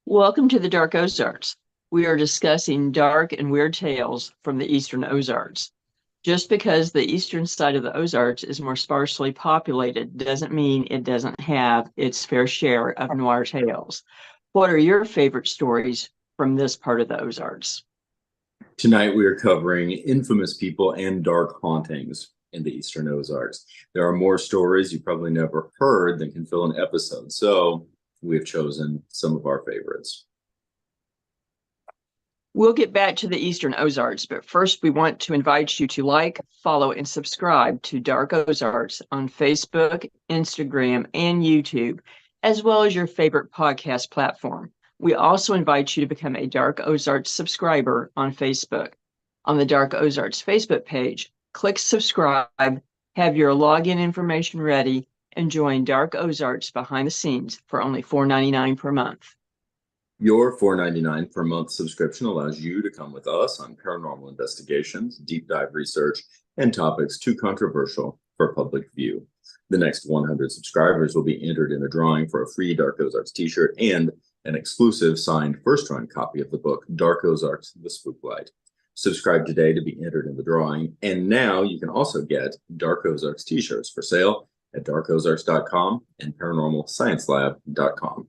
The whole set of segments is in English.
Welcome to the Dark Ozarks. We are discussing dark and weird tales from the Eastern Ozarks. Just because the eastern side of the Ozarks is more sparsely populated doesn't mean it doesn't have its fair share of noir tales. What are your favorite stories from this part of the Ozarks? Tonight, we are covering infamous people and dark hauntings in the Eastern Ozarks. There are more stories you probably never heard than can fill an episode, so we have chosen some of our favorites. We'll get back to the Eastern Ozarks, but first we want to invite you to like, follow, and subscribe to Dark Ozarks on Facebook, Instagram, and YouTube, as well as your favorite podcast platform. We also invite you to become a Dark Ozarks subscriber on Facebook. On the Dark Ozarks Facebook page, click subscribe, have your login information ready, and join Dark Ozarks behind the scenes for only $4.99 per month. Your $4.99 per month subscription allows you to come with us on paranormal investigations, deep dive research, and topics too controversial for public view. The next 100 subscribers will be entered in a drawing for a free Dark Ozarks t-shirt and an exclusive signed first-run copy of the book Dark Ozarks: The Spooklight. Subscribe today to be entered in the drawing, and now you can also get Dark Ozarks t-shirts for sale at darkozarks.com and paranormalsciencelab.com.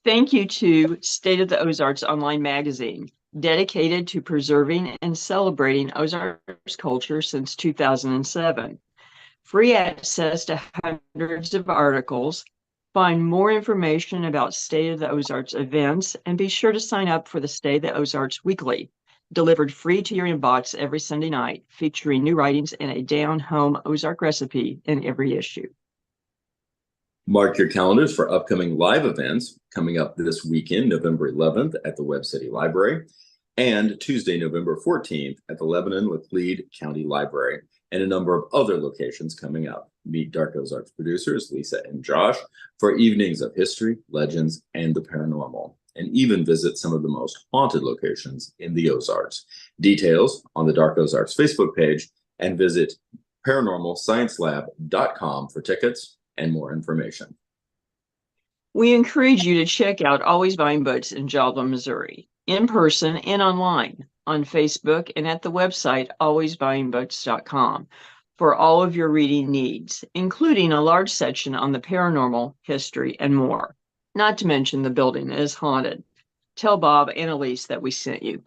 Thank you to State of the Ozarks online magazine, dedicated to preserving and celebrating Ozarks culture since 2007. Free access to hundreds of articles. Find more information about State of the Ozarks events, and be sure to sign up for the State of the Ozarks Weekly, delivered free to your inbox every Sunday night, featuring new writings and a down-home Ozark recipe in every issue. Mark your calendars for upcoming live events coming up this weekend, November 11th at the Webb City Library, and Tuesday, November 14th at the Lebanon-Laclede County Library, and a number of other locations coming up. Meet Dark Ozarks producers Lisa and Josh for evenings of history, legends, and the paranormal, and even visit some of the most haunted locations in the Ozarks. Details on the Dark Ozarks Facebook page, and visit paranormalsciencelab.com for tickets and more information. We encourage you to check out Always Buying Books in Joplin, Missouri, in person and online, on Facebook and at the website alwaysbuyingbooks.com for all of your reading needs, including a large section on the paranormal, history, and more. Not to mention the building is haunted. Tell Bob and Elise that we sent you.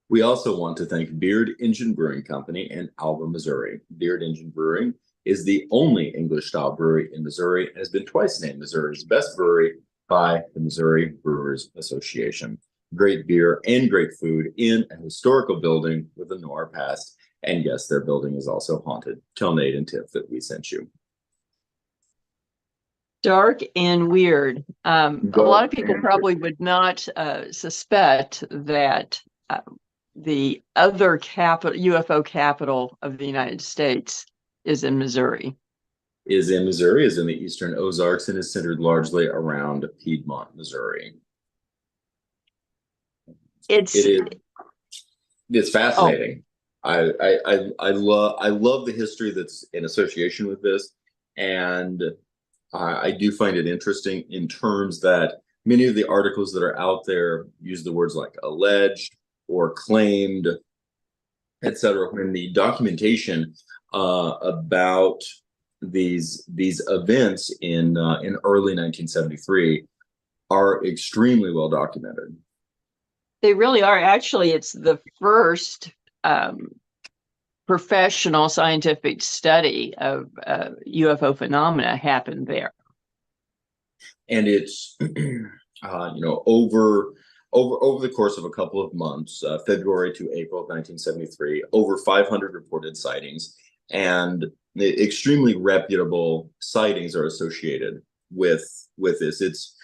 We also want to thank Beard Engine Brewing Company in Alva, Missouri. Beard Engine Brewing is the only English-style brewery in Missouri and has been twice named Missouri's best brewery by the Missouri Brewers Association. Great beer and great food in a historical building with a noir past. And yes, their building is also haunted. Tell Nate and Tiff that we sent you. Dark and weird. A lot of people probably would not suspect that the other UFO capital of the United States is in Missouri. Is in the Eastern Ozarks, and is centered largely around Piedmont, Missouri. It's fascinating. I love the history that's in association with this, and I do find it interesting in terms that many of the articles that are out there use the words like alleged or claimed, etc. When the documentation about these events in early 1973 are extremely well documented. They really are. Actually, it's the first professional scientific study of UFO phenomena happened there. And it's over the course of a couple of months, February to April of 1973, over 500 reported sightings, and extremely reputable sightings are associated with this. It's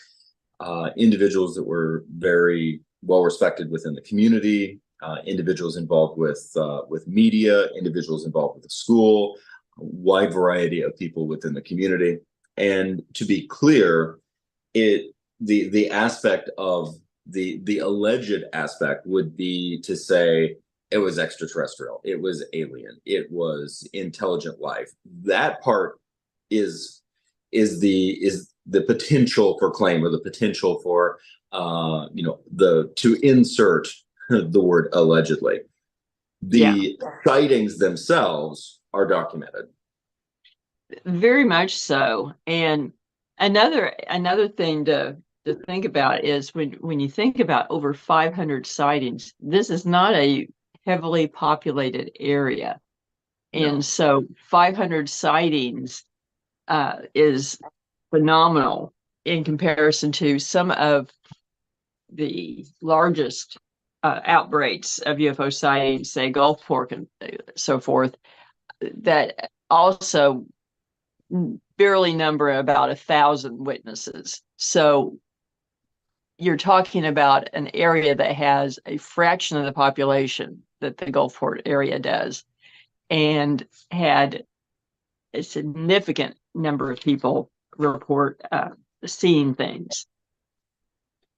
individuals that were very well respected within the community, individuals involved with media, individuals involved with the school, wide variety of people within the community. And to be clear, the aspect of the alleged aspect would be to say it was extraterrestrial, it was alien, it was intelligent life. That part is the potential for claim, or the potential for to insert the word allegedly. The sightings themselves are documented. Very much so. And another thing to think about is when you think about over 500 sightings, this is not a heavily populated area. And No. so 500 sightings is phenomenal in comparison to some of the largest outbreaks of UFO sightings, say Gulfport and so forth, that also barely number about 1,000 witnesses. So you're talking about an area that has a fraction of the population that the Gulfport area does, and had a significant number of people report seeing things.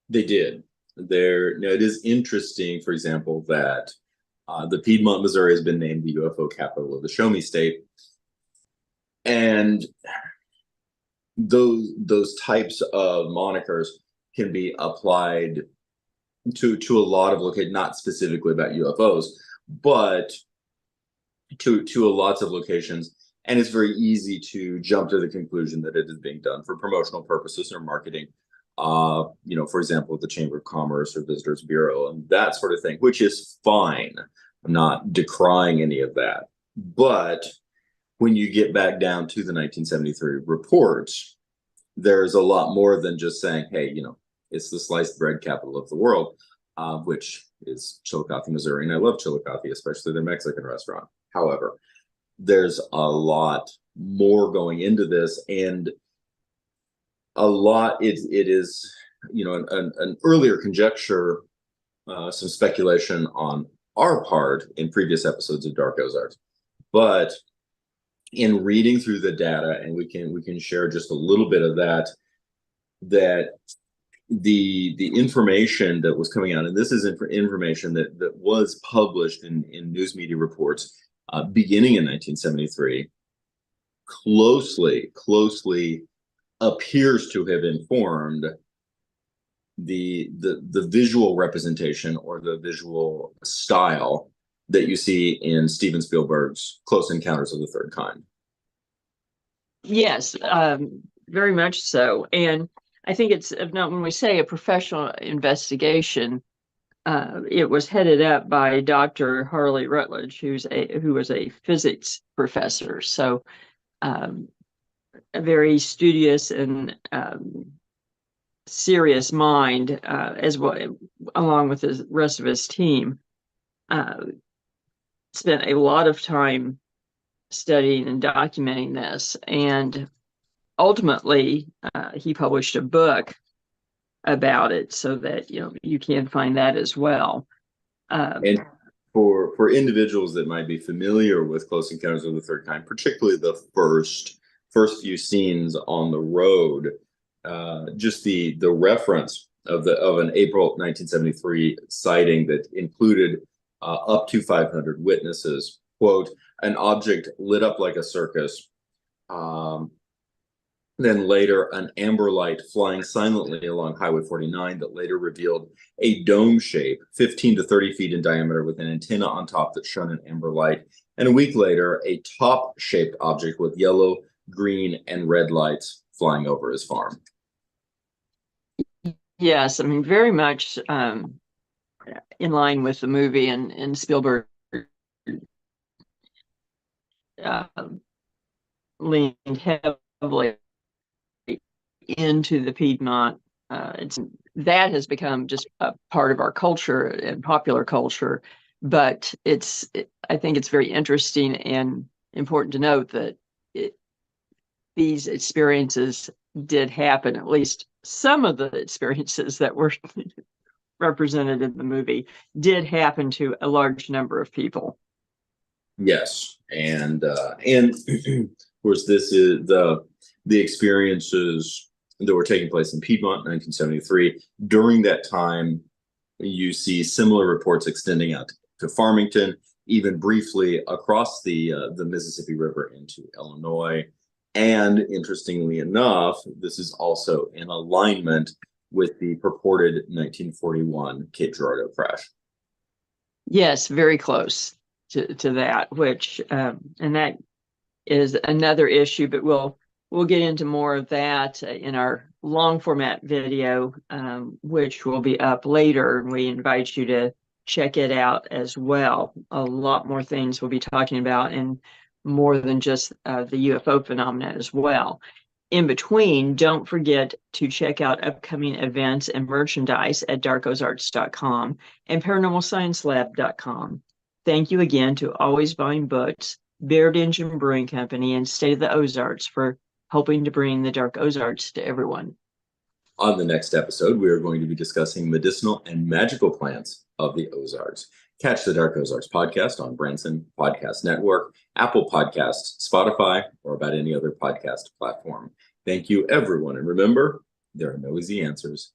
They did. It is interesting, for example, that the Piedmont, Missouri has been named the UFO capital of the Show Me State. And those types of monikers can be applied to a lot of locations, not specifically about UFOs, but to lots of locations. And it's very easy to jump to the conclusion that it is being done for promotional purposes or marketing. For example, the Chamber of Commerce or Visitors Bureau and that sort of thing, which is fine. I'm not decrying any of that. But when you get back down to the 1973 reports, there's a lot more than just saying, hey, it's the sliced bread capital of the world, which is Chillicothe, Missouri. And I love Chillicothe, especially their Mexican restaurant. However, there's a lot more going into this, and a lot, it is, an earlier conjecture, some speculation on our part in previous episodes of Dark Ozarks. But in reading through the data, and we can share just a little bit of that the information that was coming out, and this is information that was published in news media reports beginning in 1973, closely appears to have informed the visual representation or the visual style that you see in Steven Spielberg's Close Encounters of the Third Kind. Yes, very much so. And I think it's, when we say a professional investigation, it was headed up by Dr. Harley Rutledge, who was a physics professor. So a very studious and serious mind, as well, along with the rest of his team, spent a lot of time studying and documenting this. And ultimately, he published a book about it, so that you can find that as well. And for individuals that might be familiar with Close Encounters of the Third Kind, particularly the first few scenes on the road, just the reference of an April 1973 sighting that included up to 500 witnesses. Quote, an object lit up like a circus. Then later, an amber light flying silently along Highway 49 that later revealed a dome shape, 15 to 30 feet in diameter, with an antenna on top that shone an amber light. And a week later, a top-shaped object with yellow, green, and red lights flying over his farm. Yes, I mean, very much in line with the movie, and Spielberg leaned heavily into the Piedmont. That has become just a part of our culture and popular culture. But I think it's very interesting and important to note that these experiences did happen. At least some of the experiences that were represented in the movie did happen to a large number of people. Yes, and of course, this is the experiences that were taking place in Piedmont in 1973. During that time, you see similar reports extending out to Farmington, even briefly across the Mississippi River into Illinois. And interestingly enough, this is also in alignment with the purported 1941 Cape Girardeau crash. Yes, very close to that, which and that is another issue, but we'll get into more of that in our long format video, which will be up later. And we invite you to check it out as well. A lot more things we'll be talking about, and more than just the UFO phenomena as well. In between, don't forget to check out upcoming events and merchandise at darkozarts.com and paranormalsciencelab.com. Thank you again to Always Buying Books, Beard Engine Brewing Company, and State of the Ozarks for helping to bring the Dark Ozarks to everyone. On the next episode, we are going to be discussing medicinal and magical plants of the Ozarks. Catch the Dark Ozarks podcast on Branson Podcast Network, Apple Podcasts, Spotify, or about any other podcast platform. Thank you, everyone. And remember, there are no easy answers.